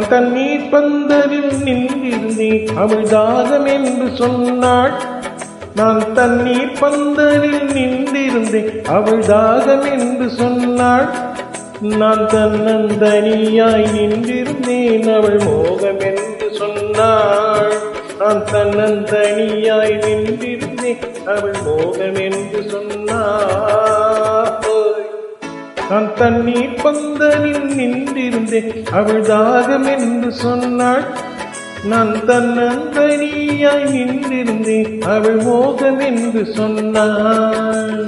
தண்ணீர் பந்தலில் நின்றிருந்தேன் அவள் தாகம் என்று சொன்னாள். நான் தண்ணீர் பந்தலில் நின்றிருந்தேன் அவள் தாகம் என்று சொன்னாள். நான் தன்னந்தனியாய் நின்றிருந்தேன் அவள் மோகம் என்று சொன்னாள். நான் தன்னந்தனியாய் நின்றிருந்தேன் அவள் மோகம் என்று சொன்னாள். நான் தண்ணீர் பந்தலில் நின்றிருந்தேன் அவள் தாகம் என்று சொன்னாள். நான் தன்னந்தனியாய் நின்றிருந்தேன் அவள் மோகம் என்று சொன்னாள்.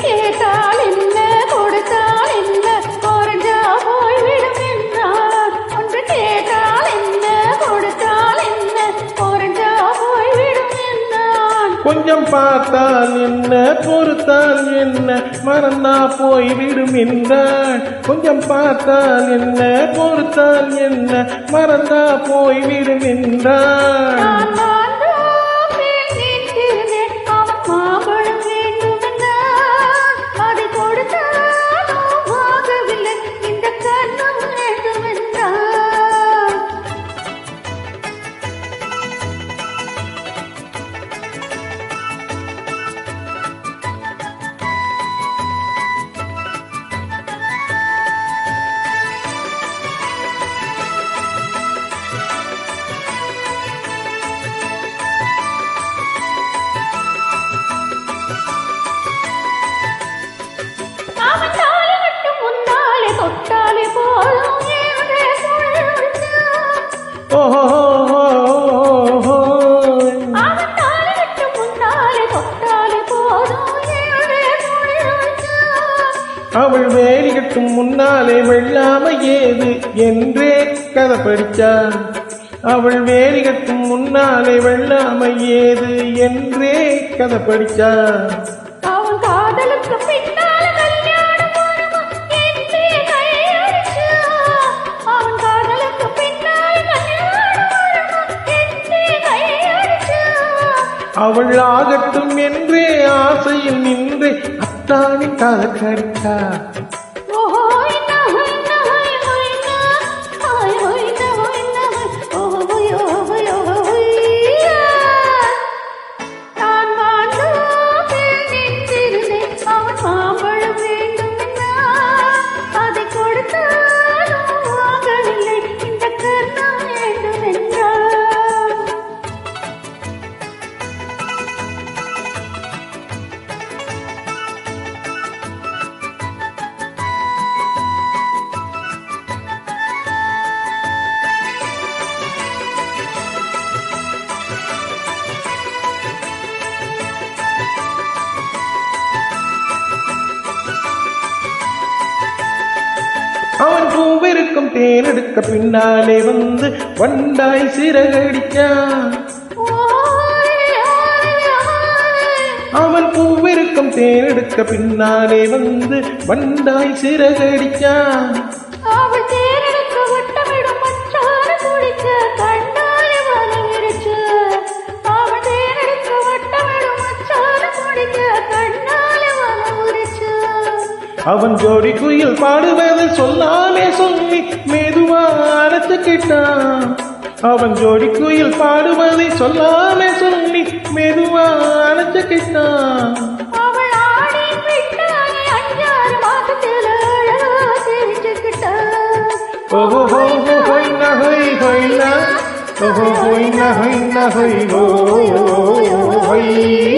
கேட்டால் என்ன கொடுத்தால் என்ன குறைஞ்சா போய்விடும் என்றார். ஒன்று கேட்டால் என்ன கொடுத்தால் என்ன குறைஞ்சா போய்விடும் என்றான். கொஞ்சம் பார்த்தால் என்ன பொறுத்தால் என்ன மறந்தா போய்விடும் என்றாள். கொஞ்சம் பார்த்தால் என்ன பொறுத்தால் என்ன மறந்தா போய்விடும் என்றாள். அவள் வேலி கட்டும் முன்னாலே வெள்ளாம ஏது என்றே கதை படிச்சான். அவள் வேலி கட்டும் முன்னாலே வெள்ளாம ஏது என்றே கதை படிச்சான். அவன் காதலுக்கு பின்னால கல்யாணம் வருமா என்றே கையடிச்சான். அவன் காதலுக்கு பின்னால கல்யாணம் வருமா என்றே கையடிச்சான். அவள் ஆகட்டும் என்றே ஆசையில் நின்றே அத்தானி கதக்கடிச்சா. அவன் பூவிருக்கும் தேனெடுக்க பின்னாலே வந்து வண்டாய் சிறகடிச்சான். அவன் பூவிருக்கும் தேனெடுக்க பின்னாலே வந்து வண்டாய் சிறகடிச்சான். அவன் ஜோடி குயில் பாடுவதை சொல்லாமே சொல்லி மெதுவா அணைச்சுக்கிட்டான். அவன் ஜோடி குயில் பாடுவதை சொல்லாமே சொல்லி மெதுவா அணைச்சுக்கிட்டான். ஓஹோ ஹோய் ஹொய் நஹொய் ஹொய் ந ஓஹோ ஹொய் நஹொய் நஹொய் ஹோய்